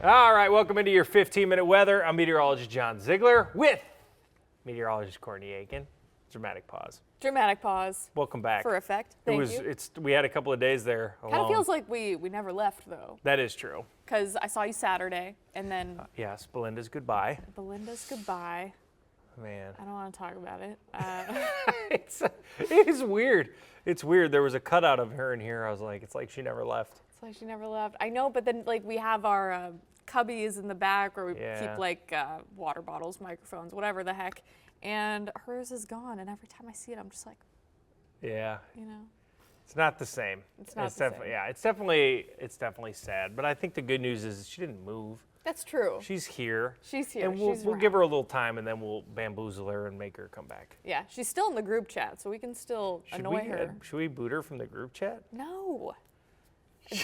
All right, welcome into your 15-minute weather. I'm meteorologist John Zeigler with meteorologist Courtney Aitken. Dramatic pause. Dramatic pause. Welcome back. For effect. Thank you. We had a couple of days there alone. Kind of feels like we never left though. That is true. Because I saw you Saturday, and then yes, Belinda's goodbye. Belinda's goodbye. Man. I don't want to talk about it. It is weird. It's weird. There was a cutout of her in here. I was like, it's like she never left. It's like she never left. I know, but then like we have our cubbies in the back where we keep like water bottles, microphones, whatever the heck. And hers is gone, and every time I see it, I'm just like, yeah, you know, it's not the same. It's not the same. Yeah, it's definitely sad. But I think the good news is she didn't move. That's true. She's here. She's here. And we'll give her a little time, and then we'll bamboozle her and make her come back. Yeah, she's still in the group chat, so we can still annoy her. Should we boot her from the group chat? No.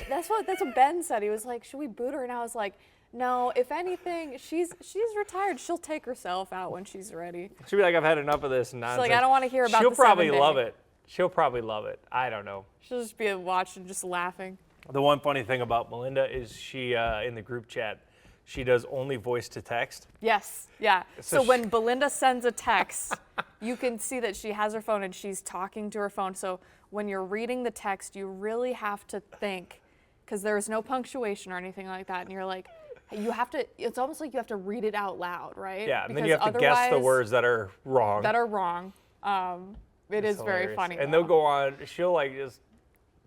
That's what Ben said. He was like, should we boot her? And I was like, no, if anything, she's retired. She'll take herself out when she's ready. She'll be like, I've had enough of this nonsense. She's like, I don't want to hear about She'll the probably 7 day. love it. She'll probably love it. I don't know. She'll just be watching, just laughing. The one funny thing about Belinda is she, in the group chat, she does only voice to text. Yes, yeah. So when Belinda sends a text, you can see that she has her phone and she's talking to her phone. So when you're reading the text, you really have to think, because there's no punctuation or anything like that. And you're like, you have to, it's almost like you have to read it out loud, right? Yeah, and because then you have to guess the words that are wrong. It is very funny. And they'll go on, she'll like just,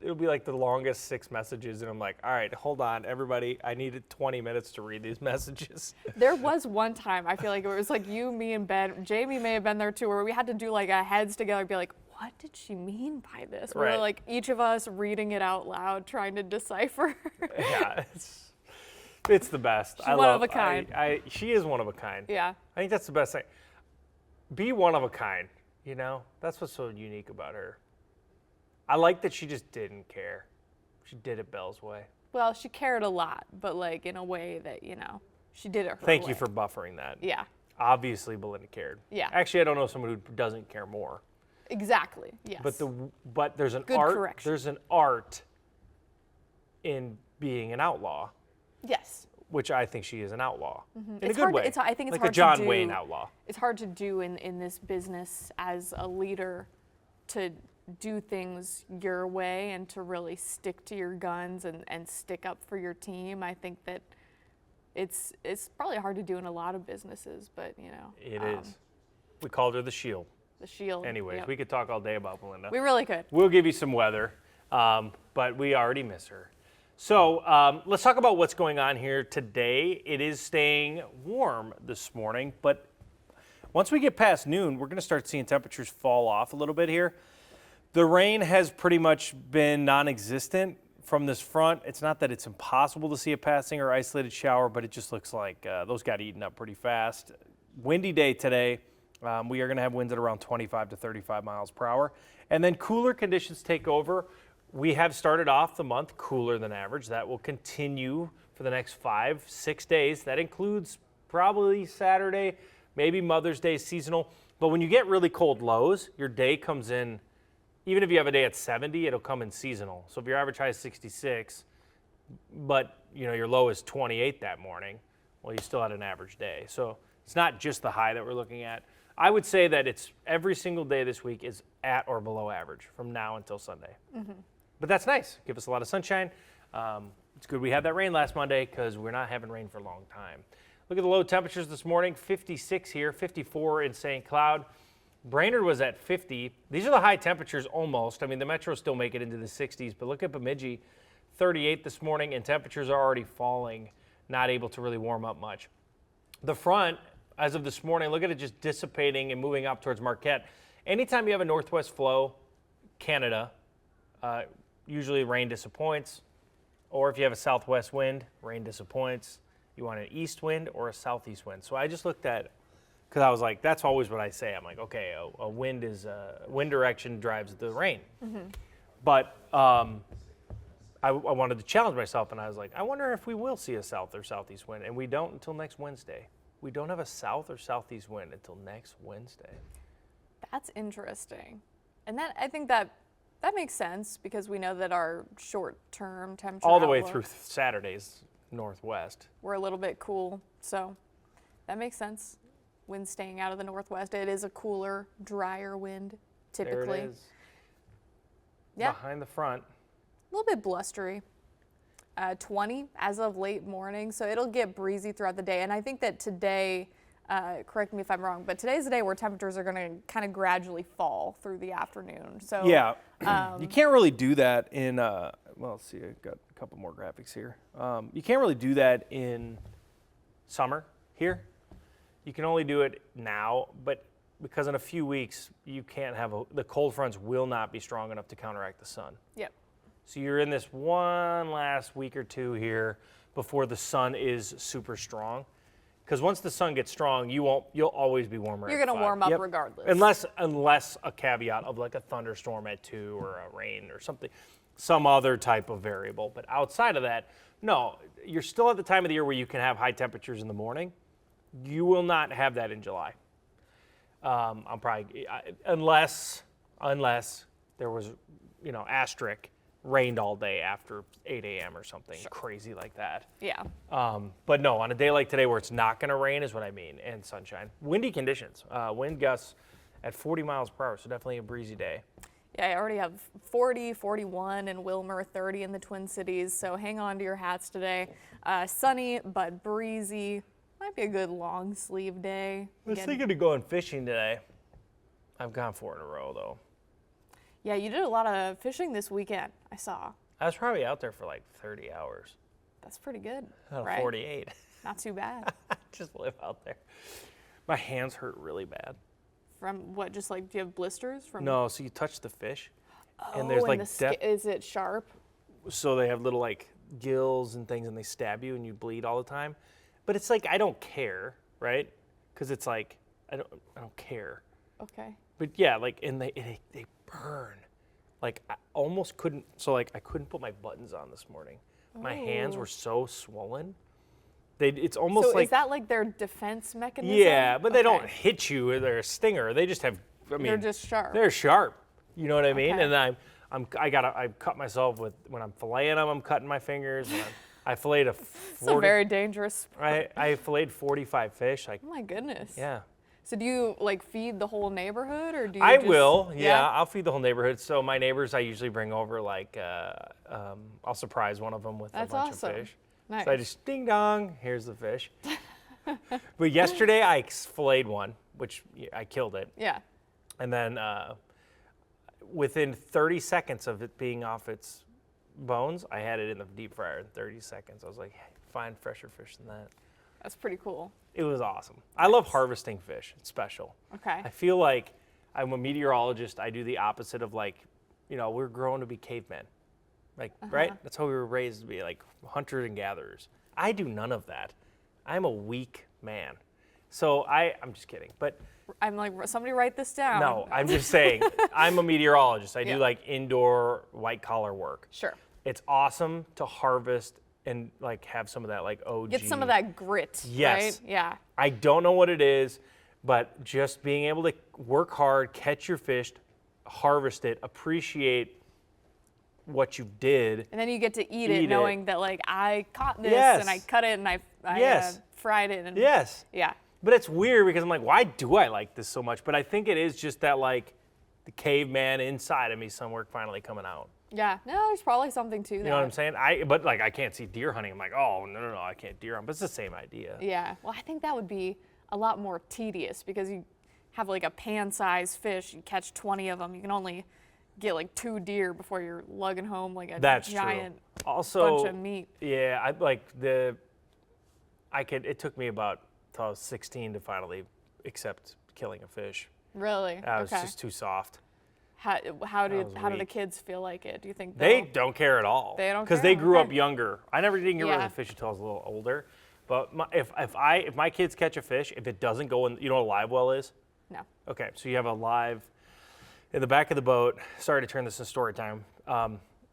it'll be like the longest 6 messages, and I'm like, all right, hold on, everybody. I needed 20 minutes to read these messages. There was one time, I feel like it was like you, me, and Ben. Jamie may have been there too, where we had to do like a heads together and be like, what did she mean by this? We were like each of us reading it out loud, trying to decipher. Yeah, it's the best. She's one of a kind. She is one of a kind. Yeah. I think that's the best thing. Be one of a kind, you know? That's what's so unique about her. I like that she just didn't care. She did it Belle's way. Well, she cared a lot, but like in a way that, you know, she did it her way. Thank you for buffering that. Yeah. Obviously, Belinda cared. Yeah. Actually, I don't know someone who doesn't care more. Exactly. Yes. But there's an Good art. correction. There's an art in being an outlaw. Yes. Which I think she is an outlaw in It's a good hard. way. I think it's like hard a John to do, Wayne outlaw. It's hard to do in this business as a leader, to do things your way and to really stick to your guns and stick up for your team. I think that it's probably hard to do in a lot of businesses, but you know. It is. We called her the Shield. The Shield. Anyways, yep. we could talk all day about Belinda. We really could. We'll give you some weather, but we already miss her. So let's talk about what's going on here today. It is staying warm this morning, but once we get past noon, we're going to start seeing temperatures fall off a little bit here. The rain has pretty much been non-existent from this front. It's not that it's impossible to see a passing or isolated shower, but it just looks like those got eaten up pretty fast. Windy day today. We are going to have winds at around 25 to 35 miles per hour. And then cooler conditions take over. We have started off the month cooler than average. That will continue for the next 5-6 days. That includes probably Saturday, maybe Mother's Day seasonal. But when you get really cold lows, your day comes in, even if you have a day at 70, it'll come in seasonal. So if your average high is 66, but you know your low is 28 that morning, well, you still had an average day. So it's not just the high that we're looking at. I would say that it's every single day this week is at or below average from now until Sunday. Mm-hmm. But that's nice. Give us a lot of sunshine. It's good we had that rain last Monday because we're not having rain for a long time. Look at the low temperatures this morning. 56 here, 54 in St. Cloud. Brainerd was at 50. These are the high temperatures almost. I mean, the metros still make it into the 60s, but look at Bemidji, 38 this morning, and temperatures are already falling, not able to really warm up much. The front, as of this morning, look at it just dissipating and moving up towards Marquette. Anytime you have a northwest flow, Canada, usually rain disappoints. Or if you have a southwest wind, rain disappoints. You want an east wind or a southeast wind. So I just looked at, because I was like, that's always what I say. I'm like, okay, a wind direction drives the rain. Mm-hmm. But I wanted to challenge myself, and I was like, I wonder if we will see a south or southeast wind. And we don't until next Wednesday. We don't have a south or southeast wind until next Wednesday. That's interesting. And that, I think that makes sense because we know that our short-term temperature all the way outlook, through Saturday's northwest. We're a little bit cool, so that makes sense. Wind staying out of the northwest. It is a cooler, drier wind, typically. There it is. Yeah. Behind the front. A little bit blustery. 20 as of late morning, so it'll get breezy throughout the day. And I think that today, correct me if I'm wrong, but today's the day where temperatures are going to kind of gradually fall through the afternoon. So Yeah, you can't really do that in, well, let's see, I've got a couple more graphics here. You can't really do that in summer here. You can only do it now, but because in a few weeks, you can't have, the cold fronts will not be strong enough to counteract the sun. Yep. So you're in this one last week or two here before the sun is super strong. Because once the sun gets strong, you'll always be warmer. You're at going to 5. warm up Yep. regardless. Unless a caveat of like a thunderstorm at 2 or a rain or something, some other type of variable. But outside of that, no, you're still at the time of the year where you can have high temperatures in the morning. You will not have that in July. I'm probably unless there was, asterisk rained all day after 8 a.m. or something crazy like that. Yeah. But no, on a day like today where it's not going to rain is what I mean, and sunshine. Windy conditions, wind gusts at 40 miles per hour, so definitely a breezy day. Yeah, I already have 40, 41 in Wilmer, 30 in the Twin Cities, so hang on to your hats today. Sunny but breezy. Might be a good long sleeve day. I was thinking of going fishing today. I've gone 4 in a row, though. Yeah, you did a lot of fishing this weekend, I saw. I was probably out there for like 30 hours. That's pretty good, Out of right? 48. Not too bad. I just live out there. My hands hurt really bad. From what, just like, do you have blisters? From No, so you touch the fish, Oh, and there's like the is it sharp? so they have little like gills and things, and they stab you, and you bleed all the time. But it's like I don't care, right? Because it's like I don't care. Okay. But yeah, like and they burn. Like I almost couldn't. So like I couldn't put my buttons on this morning. My hands were so swollen. It's almost So like is that like their defense mechanism? yeah, but they don't Okay. hit you. They're a stinger. They just have. I mean, They're just sharp. They're sharp. You know what I mean? Okay. And I cut myself with when I'm filleting them. I'm cutting my fingers. And I filleted It's a very dangerous. I filleted 45 fish. Oh my goodness. Yeah. So do you like feed the whole neighborhood, or do you? I just, will. Yeah, I'll feed the whole neighborhood. So my neighbors, I usually bring over like I'll surprise one of them with That's a bunch awesome. of fish. Nice. So I just ding dong, here's the fish. But yesterday I filleted one, which I killed it. Yeah. And then within 30 seconds of it being off its bones, I had it in the deep fryer in 30 seconds. I was like, hey, find fresher fish than that. That's pretty cool. It was awesome. I love harvesting fish. It's special. Okay. I feel like I'm a meteorologist. I do the opposite of like, we're grown to be cavemen. Like, right? That's how we were raised to be, like hunters and gatherers. I do none of that. I'm a weak man. So I'm just kidding. But I'm like, somebody write this down. no, I'm just saying, I'm a meteorologist. I Yeah. do like indoor white collar work. Sure. It's awesome to harvest and like have some of that like OG. Get some of that grit. Yes. Right? Yeah. I don't know what it is, but just being able to work hard, catch your fish, harvest it, appreciate what you did. And then you get to eat Eat it it. knowing that like I caught this Yes. and I cut it and I Yes. fried it and Yes. yeah. But it's weird because I'm like, why do I like this so much? But I think it is just that like the caveman inside of me somewhere finally coming out. Yeah. No, there's probably something to that. You know what I'm saying? But like I can't see deer hunting. I'm like, oh no, I can't deer hunt. But it's the same idea. Yeah. Well, I think that would be a lot more tedious because you have like a pan-sized fish, you catch 20 of them, you can only get like 2 deer before you're lugging home like a That's giant true. Also, bunch of meat. Yeah, it took me about till I was 16 to finally accept killing a fish. Really? I was Okay. just too soft. How do was the weak. kids feel like it? Do you think They they'll- don't care at all. They don't Because care? they grew up Okay. younger. I never didn't get rid Yeah. of the fish until I was a little older. But if my kids catch a fish, if it doesn't go in, you know what a live well is? No. Okay, so you have a live in the back of the boat. Sorry to turn this into story time.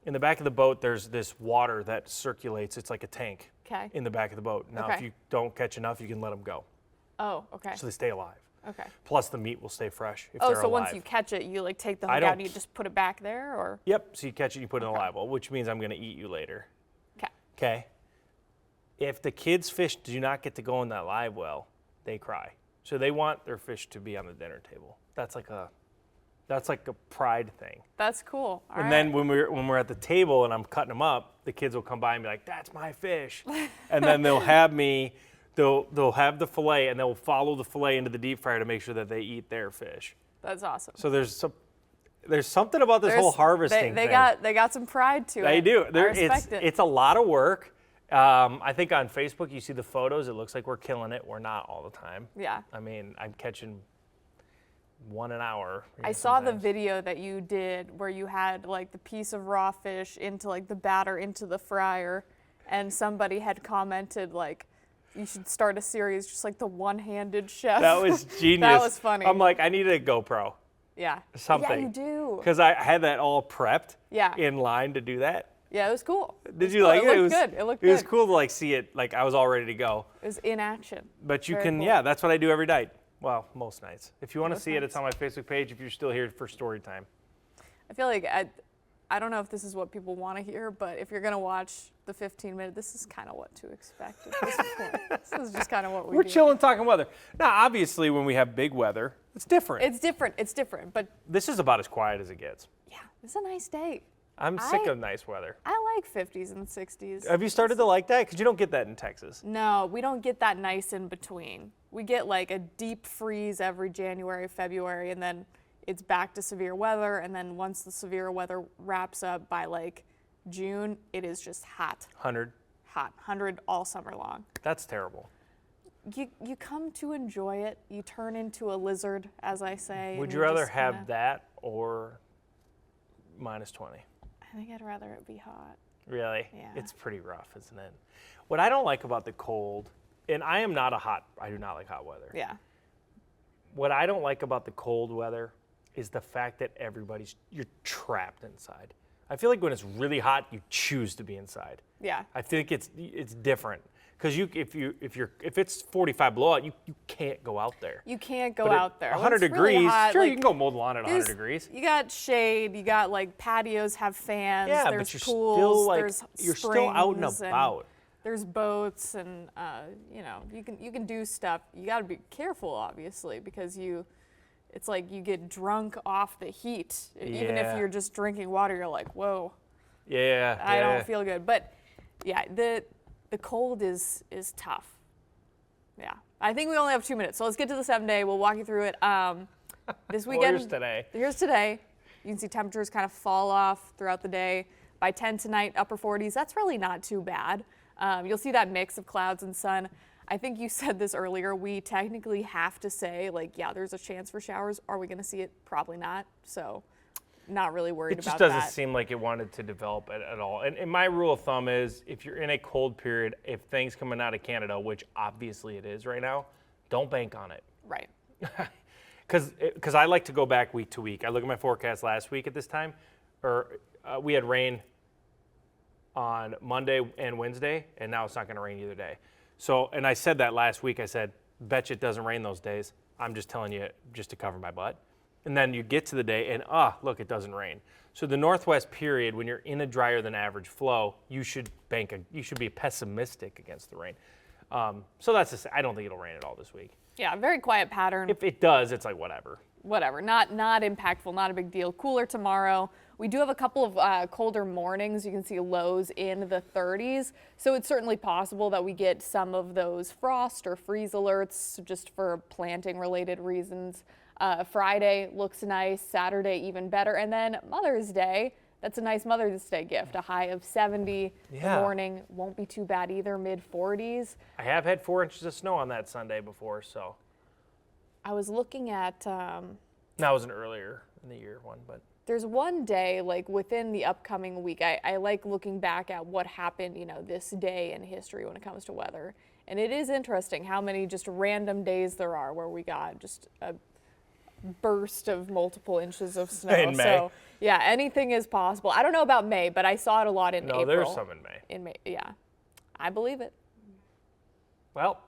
In the back of the boat, there's this water that circulates. It's like a tank Okay. in the back of the boat. Now, if Okay. you don't catch enough, you can let them go, Oh, okay. so they stay alive. Okay. Plus, the meat will stay fresh if Oh, they're so alive. once you catch it, you like take the I hook out don't- and you just put it back there, or? Yep. So you catch it, you put it in a Okay. live well, which means I'm going to eat you later. Okay. Okay. if the kids' fish do not get to go in that live well, they cry. So they want their fish to be on the dinner table. That's like a pride thing. That's cool. All And right. then when we're at the table and I'm cutting them up, the kids will come by and be like, "That's my fish," and then they'll have the fillet and they'll follow the fillet into the deep fryer to make sure that they eat their fish. That's awesome. So there's something about this whole harvesting they thing. They got some pride to it. They do. I respect it. It's a lot of work. I think on Facebook you see the photos. It looks like we're killing it. We're not all the time. Yeah. I mean, I'm catching 1 an hour. I saw the sometimes. video that you did where you had like the piece of raw fish into like the batter into the fryer, and somebody had commented like, you should start a series just like the one-handed chef. That was genius. That was funny. I'm like, I need a GoPro. Yeah. Something. Yeah, you do. Because I had that all prepped. Yeah. In line to do that. Yeah, it was cool. Did you like it? It looked good. It looked good. It was cool to like see it. Like I was all ready to go. It was in action. But you Very can, cool. yeah, that's what I do every night. Well, most nights. If you want to Most see it, it's nights. on my Facebook page. If you're still here for story time. I feel like I don't know if this is what people want to hear, but if you're gonna watch the 15-minute, this is kind of what to expect at this point. This is just kind of what We're do. chilling talking weather. Now, obviously, when we have big weather, it's different. It's different. It's different. But This is about as quiet as it gets. yeah, it's a nice day. I'm sick I- of nice weather. I like 50s and 60s. Have you started to like that? Because you don't get that in Texas. No, we don't get that nice in between. We get like a deep freeze every January, February, and then it's back to severe weather. And then once the severe weather wraps up by like June, it is just hot, 100. hot, 100 all summer long. That's terrible. You come to enjoy it. You turn into a lizard, as I say. Would and you rather just have kinda- that or minus 20? I think I'd rather it be hot. Really? Yeah. It's pretty rough, isn't it? What I don't like about the cold, and I do not like hot weather. Yeah. What I don't like about the cold weather is the fact that you're trapped inside. I feel like when it's really hot, you choose to be inside. Yeah. I think it's different because if it's 45 below out, you can't go out there. You can't go But at out there. 100 When it's really degrees, hot, sure, like, you can go mow the lawn at 100 there's- degrees. You got shade, you got like patios have fans, Yeah, there's but you're pools, still like there's you're still out and springs, about. There's boats and you can do stuff. You got to be careful obviously because it's like you get drunk off the heat. Even if Yeah. you're just drinking water, you're like, "Whoa, Yeah, I yeah. don't feel good." But yeah, the cold is tough. Yeah. I think we only have 2 minutes. So let's get to the 7-day. We'll walk you through it. This Well, weekend. here's today. Here's today. You can see temperatures kind of fall off throughout the day. By 10 tonight, upper 40s. That's really not too bad. You'll see that mix of clouds and sun. I think you said this earlier. We technically have to say, like, yeah, there's a chance for showers. Are we going to see it? Probably not. So, not really worried It about just doesn't that. seem like it wanted to develop at all. And my rule of thumb is if you're in a cold period, if things coming out of Canada, which obviously it is right now, don't bank on it. Right. Because I like to go back week to week. I look at my forecast last week at this time, we had rain on Monday and Wednesday, and now it's not going to rain either day. So, and I said that last week. I said, bet you it doesn't rain those days. I'm just telling you just to cover my butt. And then you get to the day, and look, it doesn't rain. So the northwest period, when you're in a drier than average flow, you should be pessimistic against the rain. So that's just, I don't think it'll rain at all this week. Yeah, very quiet pattern. If it does, it's like whatever. Whatever, not impactful, not a big deal. Cooler tomorrow. We do have a couple of colder mornings. You can see lows in the 30s. So it's certainly possible that we get some of those frost or freeze alerts just for planting related reasons. Friday looks nice, Saturday even better. And then Mother's Day, that's a nice Mother's Day gift. A high of 70 Yeah. the morning. Won't be too bad either, mid 40s. I have had 4 inches of snow on that Sunday before, so I was looking at that was an earlier in the year one, but there's one day, like within the upcoming week, I like looking back at what happened, this day in history when it comes to weather. And it is interesting how many just random days there are where we got just a burst of multiple inches of snow. In May. So, yeah, anything is possible. I don't know about May, but I saw it a lot in no, April. there's some in May. In May, yeah. I believe it. Well,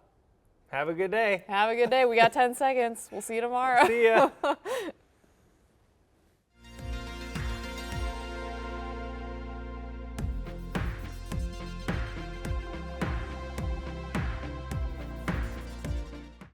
have a good day. Have a good day. We got 10 seconds. We'll see you tomorrow. See ya.